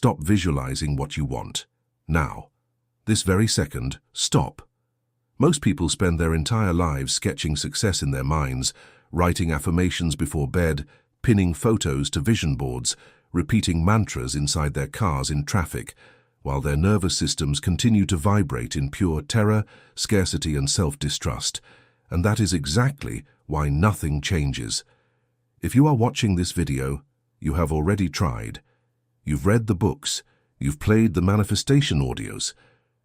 Stop visualizing what you want. Now. This very second, stop. Most people spend their entire lives sketching success in their minds, writing affirmations before bed, pinning photos to vision boards, repeating mantras inside their cars in traffic, while their nervous systems continue to vibrate in pure terror, scarcity, and self-distrust. And that is exactly why nothing changes. If you are watching this video, you have already tried. You've read the books, you've played the manifestation audios,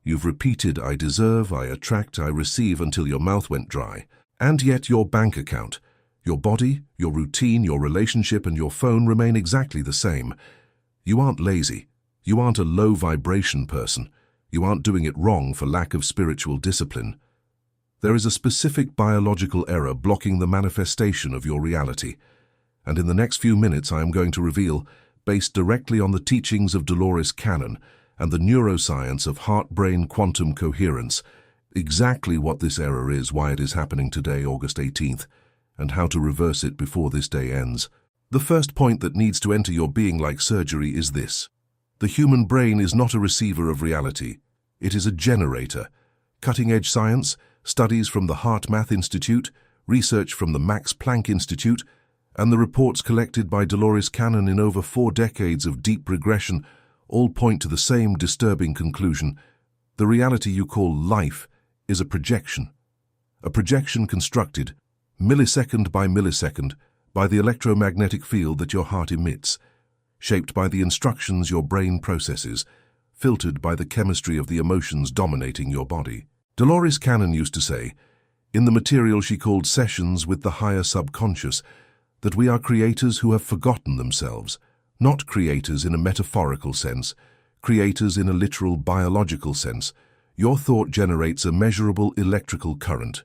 you've repeated I deserve, I attract, I receive until your mouth went dry. And yet your bank account, your body, your routine, your relationship, and your phone remain exactly the same. You aren't lazy. You aren't a low-vibration person. You aren't doing it wrong for lack of spiritual discipline. There is a specific biological error blocking the manifestation of your reality. And in the next few minutes I am going to reveal, based directly on the teachings of Dolores Cannon and the neuroscience of heart-brain quantum coherence, exactly what this error is, why it is happening today, August 18th, and how to reverse it before this day ends. The first point that needs to enter your being like surgery is this. The human brain is not a receiver of reality. It is a generator. Cutting-edge science, studies from the HeartMath Institute, research from the Max Planck Institute, and the reports collected by Dolores Cannon in over 4 decades of deep regression all point to the same disturbing conclusion. The reality you call life is a projection constructed, millisecond by millisecond, by the electromagnetic field that your heart emits, shaped by the instructions your brain processes, filtered by the chemistry of the emotions dominating your body. Dolores Cannon used to say, in the material she called Sessions with the Higher Subconscious, that we are creators who have forgotten themselves, not creators in a metaphorical sense, creators in a literal biological sense. Your thought generates a measurable electrical current.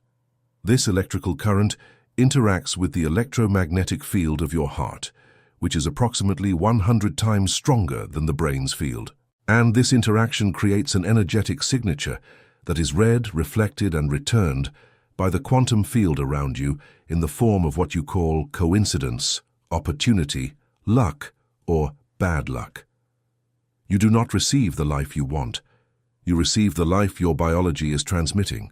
This electrical current interacts with the electromagnetic field of your heart, which is approximately 100 times stronger than the brain's field. And this interaction creates an energetic signature that is read, reflected, and returned by the quantum field around you in the form of what you call coincidence, opportunity, luck, or bad luck. You do not receive the life you want. You receive the life your biology is transmitting.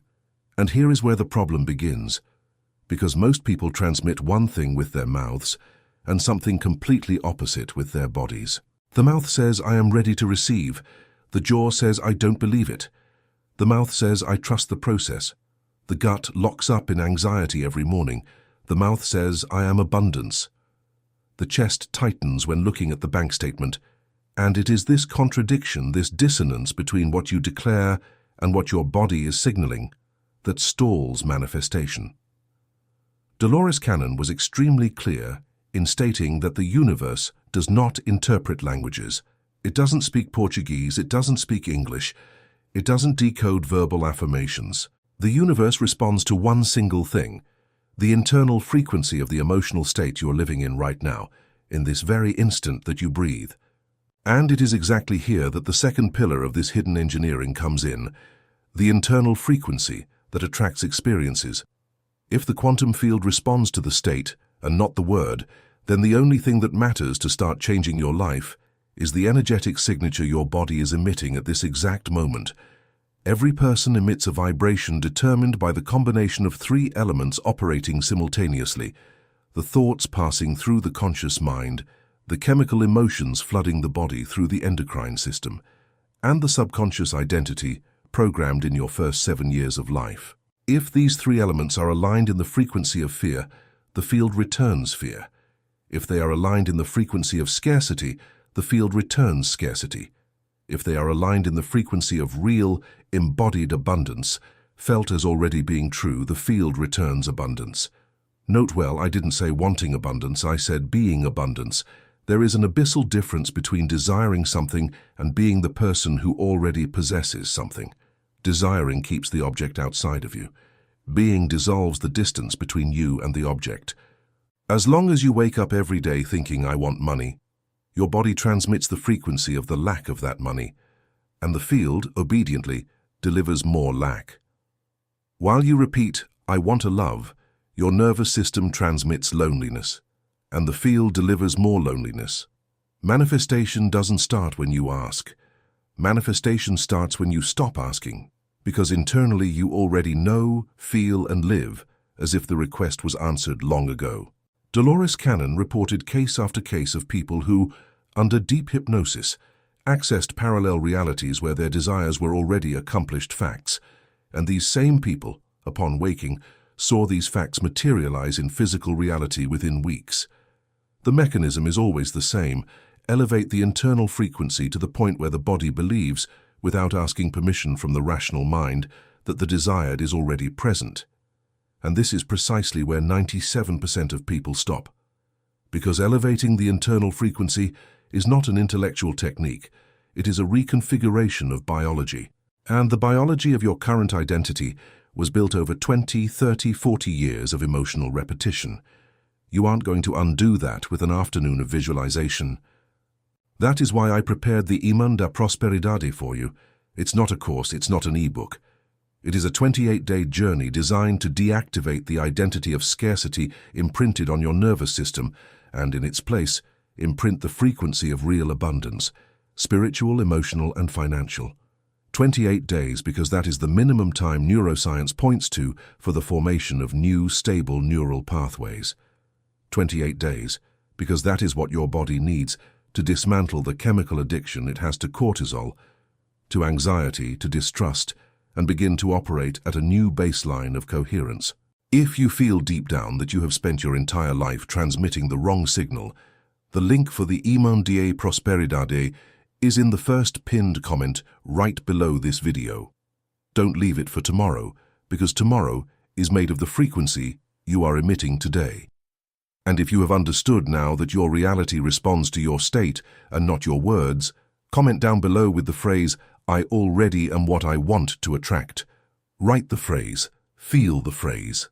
And here is where the problem begins, because most people transmit one thing with their mouths and something completely opposite with their bodies. The mouth says, I am ready to receive. The jaw says, I don't believe it. The mouth says, I trust the process. The gut locks up in anxiety every morning. The mouth says, I am abundance. The chest tightens when looking at the bank statement. And it is this contradiction, this dissonance between what you declare and what your body is signaling, that stalls manifestation. Dolores Cannon was extremely clear in stating that the universe does not interpret languages. It doesn't speak Portuguese, it doesn't speak English, it doesn't decode verbal affirmations. The universe responds to one single thing, the internal frequency of the emotional state you're living in right now, in this very instant that you breathe. And it is exactly here that the second pillar of this hidden engineering comes in, the internal frequency that attracts experiences. If the quantum field responds to the state and not the word, then the only thing that matters to start changing your life is the energetic signature your body is emitting at this exact moment. Every person emits a vibration determined by the combination of 3 elements operating simultaneously: the thoughts passing through the conscious mind, the chemical emotions flooding the body through the endocrine system, and the subconscious identity programmed in your first 7 years of life. If these 3 elements are aligned in the frequency of fear, the field returns fear. If they are aligned in the frequency of scarcity, the field returns scarcity. If they are aligned in the frequency of real, embodied abundance, felt as already being true, the field returns abundance. Note well, I didn't say wanting abundance, I said being abundance. There is an abyssal difference between desiring something and being the person who already possesses something. Desiring keeps the object outside of you. Being dissolves the distance between you and the object. As long as you wake up every day thinking, I want money, your body transmits the frequency of the lack of that money, and the field, obediently, delivers more lack. While you repeat, I want a love, your nervous system transmits loneliness, and the field delivers more loneliness. Manifestation doesn't start when you ask. Manifestation starts when you stop asking, because internally you already know, feel, and live as if the request was answered long ago. Dolores Cannon reported case after case of people who, under deep hypnosis, accessed parallel realities where their desires were already accomplished facts, and these same people, upon waking, saw these facts materialize in physical reality within weeks. The mechanism is always the same: elevate the internal frequency to the point where the body believes, without asking permission from the rational mind, that the desired is already present. And this is precisely where 97% of people stop. Because elevating the internal frequency is not an intellectual technique, it is a reconfiguration of biology. And the biology of your current identity was built over 20, 30, 40 years of emotional repetition. You aren't going to undo that with an afternoon of visualization. That is why I prepared the Imán da Prosperidad for you. It's not a course, it's not an e-book. It is a 28-day journey designed to deactivate the identity of scarcity imprinted on your nervous system and, in its place, imprint the frequency of real abundance, spiritual, emotional, and financial. 28 days because that is the minimum time neuroscience points to for the formation of new, stable neural pathways. 28 days because that is what your body needs to dismantle the chemical addiction it has to cortisol, to anxiety, to distrust, and begin to operate at a new baseline of coherence. If you feel deep down that you have spent your entire life transmitting the wrong signal, the link for the Imán da Prosperidad is in the first pinned comment right below this video. Don't leave it for tomorrow, because tomorrow is made of the frequency you are emitting today. And if you have understood now that your reality responds to your state and not your words, comment down below with the phrase, "I already am what I want to attract." Write the phrase, feel the phrase.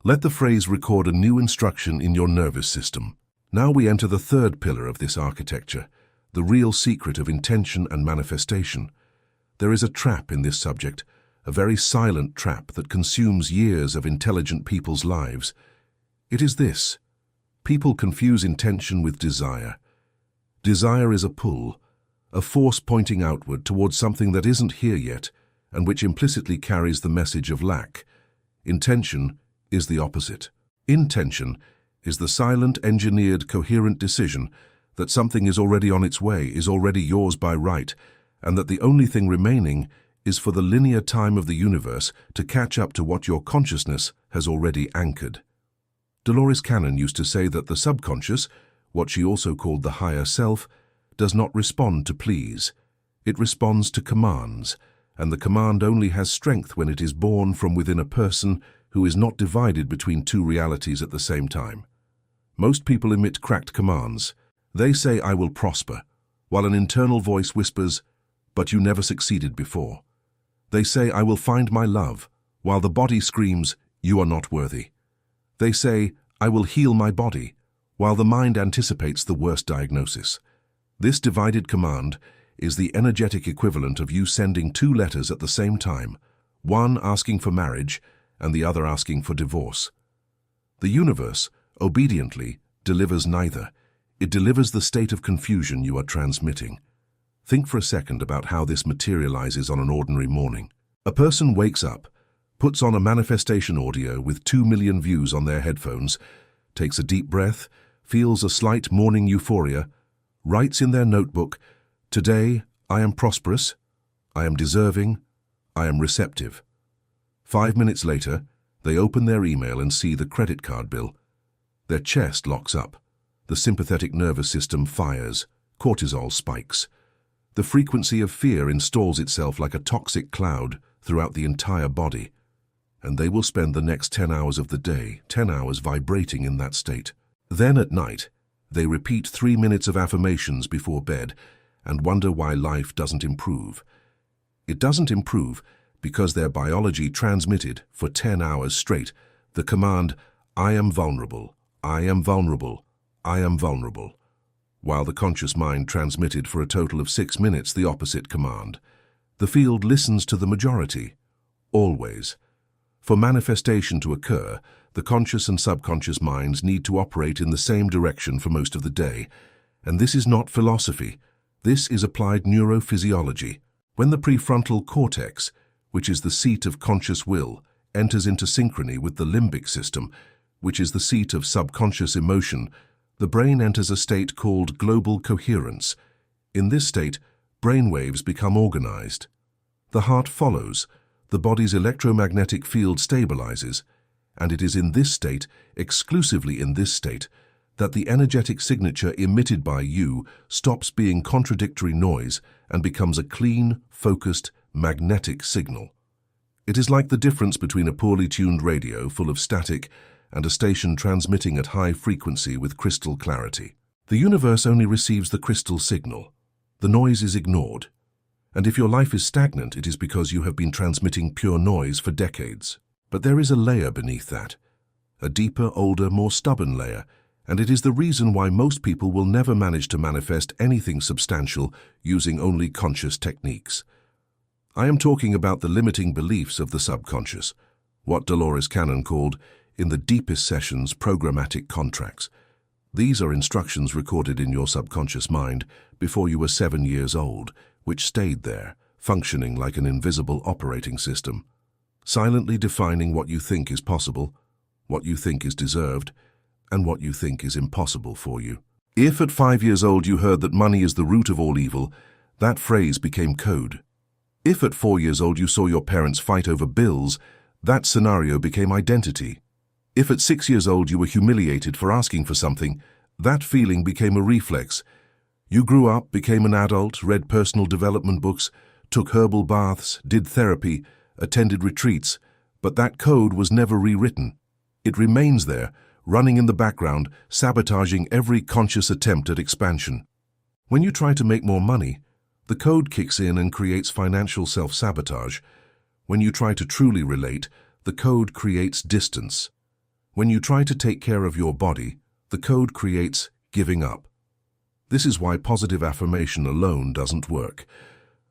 Let the phrase record a new instruction in your nervous system. Now we enter the third pillar of this architecture, the real secret of intention and manifestation. There is a trap in this subject, a very silent trap that consumes years of intelligent people's lives. It is this: people confuse intention with desire. Desire is a pull, a force pointing outward towards something that isn't here yet and which implicitly carries the message of lack. Intention is the opposite. Intention is the silent, engineered, coherent decision that something is already on its way, is already yours by right, and that the only thing remaining is for the linear time of the universe to catch up to what your consciousness has already anchored. Dolores Cannon used to say that the subconscious, what she also called the higher self, does not respond to pleas. It responds to commands, and the command only has strength when it is born from within a person who is not divided between two realities at the same time. Most people emit cracked commands. They say, "I will prosper," while an internal voice whispers, "But you never succeeded before." They say, "I will find my love," while the body screams, "You are not worthy." They say, "I will heal my body," while the mind anticipates the worst diagnosis. This divided command is the energetic equivalent of you sending two letters at the same time, one asking for marriage and the other asking for divorce. The universe, obediently, delivers neither. It delivers the state of confusion you are transmitting. Think for a second about how this materializes on an ordinary morning. A person wakes up, puts on a manifestation audio with 2 million views on their headphones, takes a deep breath, feels a slight morning euphoria, writes in their notebook, "Today, I am prosperous, I am deserving, I am receptive." 5 minutes later, they open their email and see the credit card bill. Their chest locks up. The sympathetic nervous system fires. Cortisol spikes. The frequency of fear installs itself like a toxic cloud throughout the entire body. And they will spend the next 10 hours of the day, 10 hours vibrating in that state. Then at night, they repeat 3 minutes of affirmations before bed and wonder why life doesn't improve. It doesn't improve because their biology transmitted for 10 hours straight the command, "I am vulnerable, I am vulnerable, I am vulnerable," while the conscious mind transmitted for a total of 6 minutes the opposite command. The field listens to the majority, always. For manifestation to occur, the conscious and subconscious minds need to operate in the same direction for most of the day, And this is not philosophy. This is applied neurophysiology. When the prefrontal cortex, which is the seat of conscious will, enters into synchrony with the limbic system, which is the seat of subconscious emotion, the brain enters a state called global coherence. In this state, brainwaves become organized. The heart follows, the body's electromagnetic field stabilizes, and it is in this state, exclusively in this state, that the energetic signature emitted by you stops being contradictory noise and becomes a clean, focused, magnetic signal. It is like the difference between a poorly tuned radio full of static and a station transmitting at high frequency with crystal clarity. The universe only receives the crystal signal. The noise is ignored. And if your life is stagnant, it is because you have been transmitting pure noise for decades. But there is a layer beneath that, a deeper, older, more stubborn layer, and it is the reason why most people will never manage to manifest anything substantial using only conscious techniques. I am talking about the limiting beliefs of the subconscious, what Dolores Cannon called, in the deepest sessions, programmatic contracts. These are instructions recorded in your subconscious mind before you were 7 years old, which stayed there, functioning like an invisible operating system, silently defining what you think is possible, what you think is deserved, and what you think is impossible for you. If at 5 years old you heard that money is the root of all evil, that phrase became code. If at 4 years old you saw your parents fight over bills, that scenario became identity. If at 6 years old you were humiliated for asking for something, that feeling became a reflex. You grew up, became an adult, read personal development books, took herbal baths, did therapy, attended retreats, but that code was never rewritten. It remains there, running in the background, sabotaging every conscious attempt at expansion. When you try to make more money, the code kicks in and creates financial self-sabotage. When you try to truly relate, the code creates distance. When you try to take care of your body, the code creates giving up. This is why positive affirmation alone doesn't work.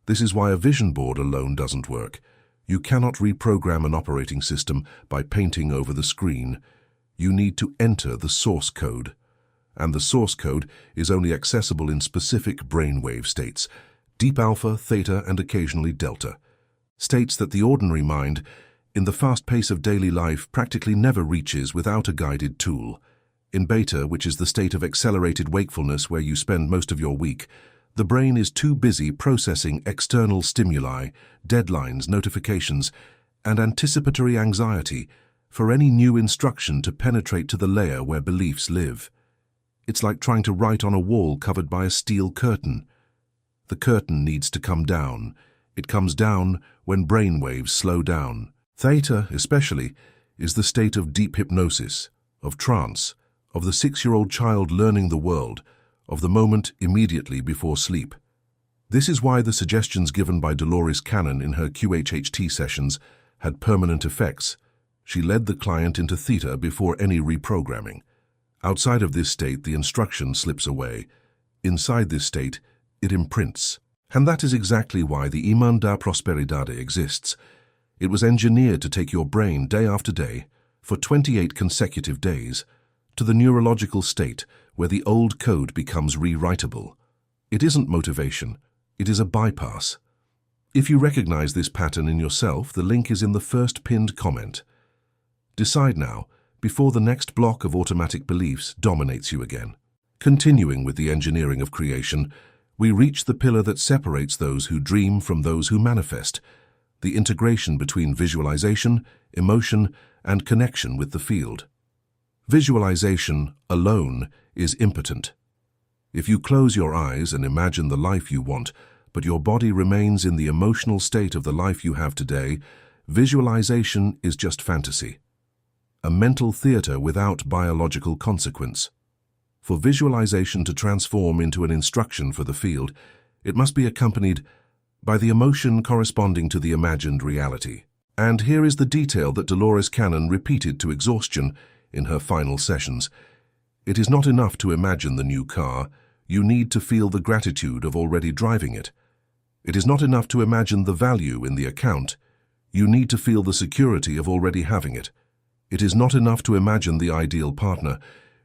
This is why a vision board alone doesn't work. You cannot reprogram an operating system by painting over the screen. You need to enter the source code. And the source code is only accessible in specific brainwave states, deep alpha, theta, and occasionally delta. States that the ordinary mind, in the fast pace of daily life, practically never reaches without a guided tool. In beta, which is the state of accelerated wakefulness where you spend most of your week, the brain is too busy processing external stimuli, deadlines, notifications, and anticipatory anxiety for any new instruction to penetrate to the layer where beliefs live. It's like trying to write on a wall covered by a steel curtain. The curtain needs to come down. It comes down when brain waves slow down. Theta, especially, is the state of deep hypnosis, of trance, of the 6-year-old child learning the world, of the moment immediately before sleep. This is why the suggestions given by Dolores Cannon in her QHHT sessions had permanent effects. She led the client into theta before any reprogramming. Outside of this state, the instruction slips away. Inside this state, it imprints. And that is exactly why the Iman da Prosperidade exists. It was engineered to take your brain day after day, for 28 consecutive days, to the neurological state where the old code becomes rewritable. It isn't motivation, it is a bypass. If you recognize this pattern in yourself, the link is in the first pinned comment. Decide now, before the next block of automatic beliefs dominates you again. Continuing with the engineering of creation, we reach the pillar that separates those who dream from those who manifest, the integration between visualization, emotion, and connection with the field. Visualization alone is impotent. If you close your eyes and imagine the life you want, but your body remains in the emotional state of the life you have today, visualization is just fantasy. A mental theater without biological consequence. For visualization to transform into an instruction for the field, it must be accompanied by the emotion corresponding to the imagined reality. And here is the detail that Dolores Cannon repeated to exhaustion in her final sessions. It is not enough to imagine the new car, you need to feel the gratitude of already driving it. It is not enough to imagine the value in the account, you need to feel the security of already having it. It is not enough to imagine the ideal partner,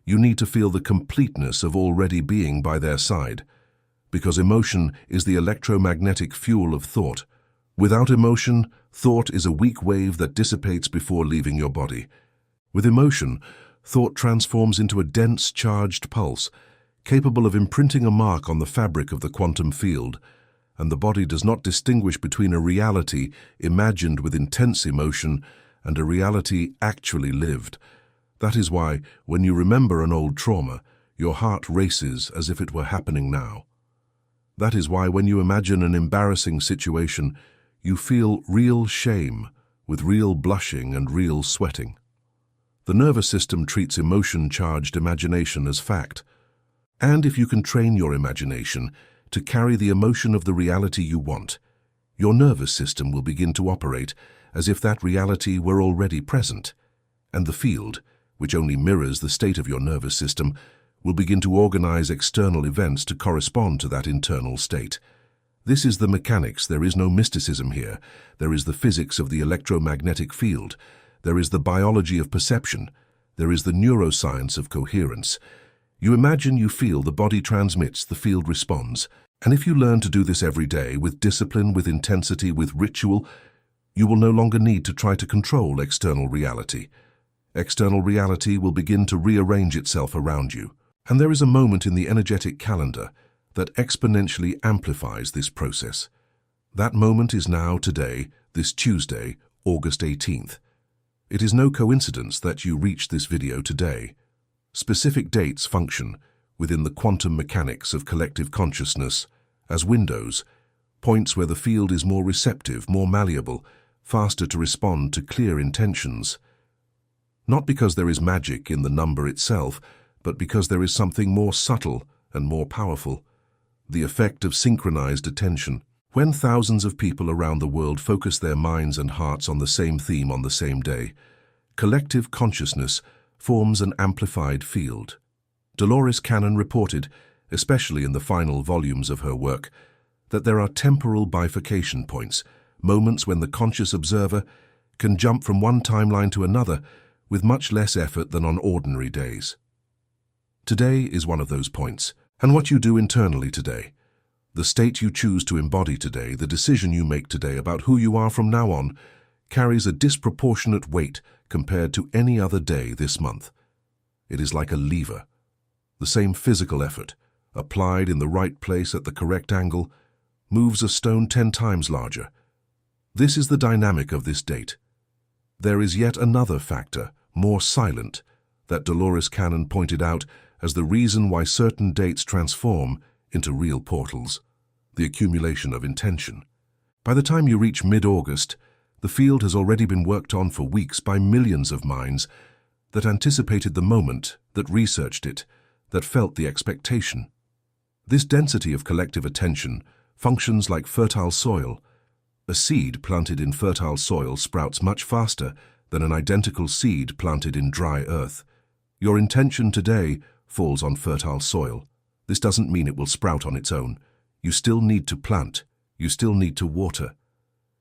you need to feel the completeness of already being by their side, because emotion is the electromagnetic fuel of thought. Without emotion, thought is a weak wave that dissipates before leaving your body. With emotion, thought transforms into a dense, charged pulse, capable of imprinting a mark on the fabric of the quantum field, and the body does not distinguish between a reality imagined with intense emotion and a reality actually lived. That is why, when you remember an old trauma, your heart races as if it were happening now. That is why, when you imagine an embarrassing situation, you feel real shame, with real blushing and real sweating. The nervous system treats emotion-charged imagination as fact. And if you can train your imagination to carry the emotion of the reality you want, your nervous system will begin to operate as if that reality were already present, and the field, which only mirrors the state of your nervous system, will begin to organize external events to correspond to that internal state. This is the mechanics. There is no mysticism here. There is the physics of the electromagnetic field. There is the biology of perception. There is the neuroscience of coherence. You imagine, you feel, the body transmits, the field responds. And if you learn to do this every day, with discipline, with intensity, with ritual, you will no longer need to try to control external reality. External reality will begin to rearrange itself around you. And there is a moment in the energetic calendar that exponentially amplifies this process. That moment is now, today, this Tuesday, August 18th. It is no coincidence that you reached this video today. Specific dates function within the quantum mechanics of collective consciousness as windows, points where the field is more receptive, more malleable, faster to respond to clear intentions. Not because there is magic in the number itself, but because there is something more subtle and more powerful. The effect of synchronized attention. When thousands of people around the world focus their minds and hearts on the same theme on the same day, collective consciousness forms an amplified field. Dolores Cannon reported, especially in the final volumes of her work, that there are temporal bifurcation points, moments when the conscious observer can jump from one timeline to another with much less effort than on ordinary days. Today is one of those points, and what you do internally today, the state you choose to embody today, the decision you make today about who you are from now on, carries a disproportionate weight compared to any other day this month. It is like a lever. The same physical effort, applied in the right place at the correct angle, moves a stone 10 times larger. This is the dynamic of this date. There is yet another factor, more silent, that Dolores Cannon pointed out as the reason why certain dates transform into real portals: the accumulation of intention. By the time you reach mid-August, the field has already been worked on for weeks by millions of minds that anticipated the moment, that researched it, that felt the expectation. This density of collective attention functions like fertile soil. A seed planted in fertile soil sprouts much faster than an identical seed planted in dry earth. Your intention today falls on fertile soil. This doesn't mean it will sprout on its own. You still need to plant. You still need to water.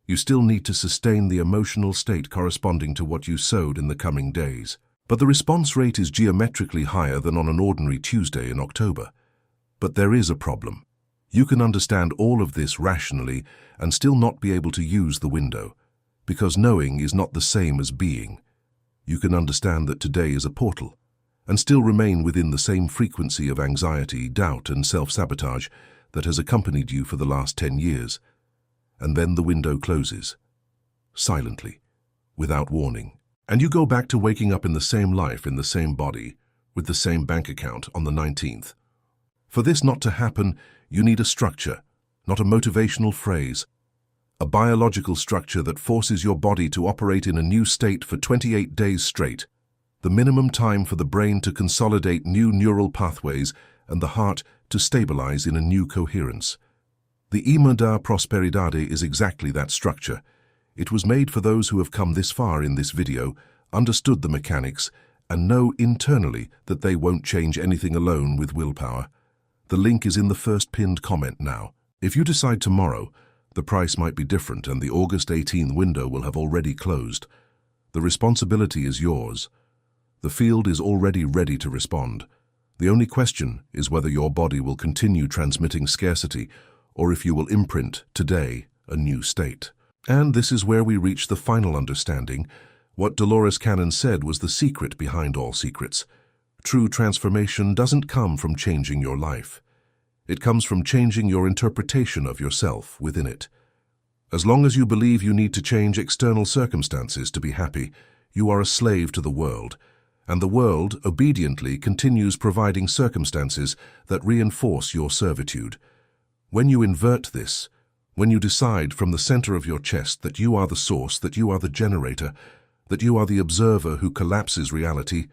You still need to sustain the emotional state corresponding to what you sowed in the coming days. But the response rate is geometrically higher than on an ordinary Tuesday in October. But there is a problem. You can understand all of this rationally and still not be able to use the window, because knowing is not the same as being. You can understand that today is a portal, and still remain within the same frequency of anxiety, doubt, and self-sabotage that has accompanied you for the last 10 years. And then the window closes, silently, without warning. And you go back to waking up in the same life, in the same body, with the same bank account on the 19th. For this not to happen, you need a structure, not a motivational phrase. A biological structure that forces your body to operate in a new state for 28 days straight. The minimum time for the brain to consolidate new neural pathways and the heart to stabilize in a new coherence. The Ima da Prosperidade is exactly that structure. It was made for those who have come this far in this video, understood the mechanics, and know internally that they won't change anything alone with willpower. The link is in the first pinned comment now. If you decide tomorrow, the price might be different and the August 18th window will have already closed. The responsibility is yours. The field is already ready to respond. The only question is whether your body will continue transmitting scarcity or if you will imprint, today, a new state. And this is where we reach the final understanding. What Dolores Cannon said was the secret behind all secrets. True transformation doesn't come from changing your life. It comes from changing your interpretation of yourself within it. As long as you believe you need to change external circumstances to be happy, you are a slave to the world, and the world obediently continues providing circumstances that reinforce your servitude. When you invert this, when you decide from the center of your chest that you are the source, that you are the generator, that you are the observer who collapses reality,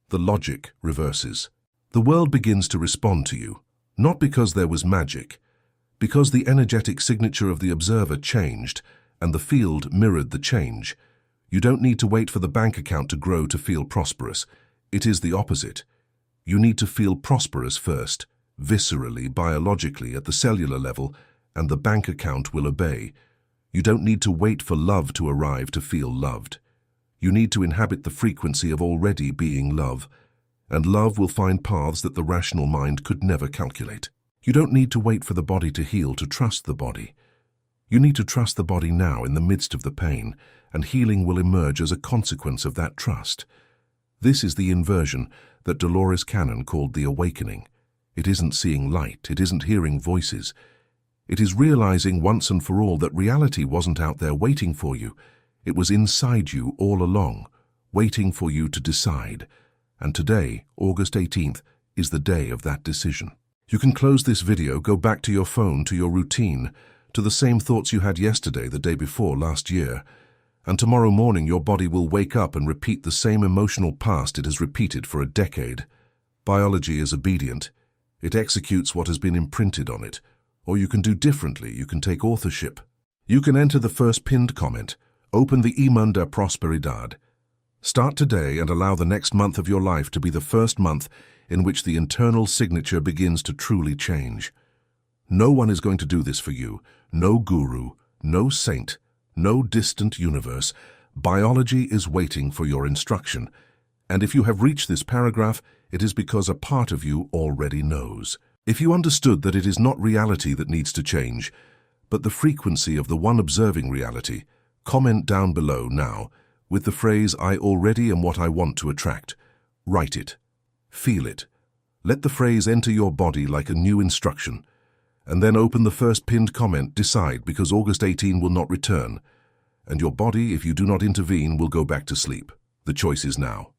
the logic reverses. The world begins to respond to you, not because there was magic, because the energetic signature of the observer changed and the field mirrored the change. You don't need to wait for the bank account to grow to feel prosperous. It is the opposite. You need to feel prosperous first, viscerally, biologically, at the cellular level, and the bank account will obey. You don't need to wait for love to arrive to feel loved. You need to inhabit the frequency of already being love, and love will find paths that the rational mind could never calculate. You don't need to wait for the body to heal to trust the body. You need to trust the body now in the midst of the pain, and healing will emerge as a consequence of that trust. This is the inversion that Dolores Cannon called the awakening. It isn't seeing light, it isn't hearing voices. It is realizing once and for all that reality wasn't out there waiting for you. It was inside you all along, waiting for you to decide. And today, August 18th, is the day of that decision. You can close this video, go back to your phone, to your routine, to the same thoughts you had yesterday, the day before, last year. And tomorrow morning your body will wake up and repeat the same emotional past it has repeated for a decade. Biology is obedient. It executes what has been imprinted on it. Or you can do differently, you can take authorship. You can enter the first pinned comment. Open the Emunda Prosperidad. Start today and allow the next month of your life to be the first month in which the internal signature begins to truly change. No one is going to do this for you. No guru, no saint, no distant universe. Biology is waiting for your instruction. And if you have reached this paragraph, it is because a part of you already knows. If you understood that it is not reality that needs to change, but the frequency of the one observing reality, comment down below now with the phrase, "I already am what I want to attract." Write it. Feel it. Let the phrase enter your body like a new instruction. And then open the first pinned comment. Decide, because August 18 will not return. And your body, if you do not intervene, will go back to sleep. The choice is now.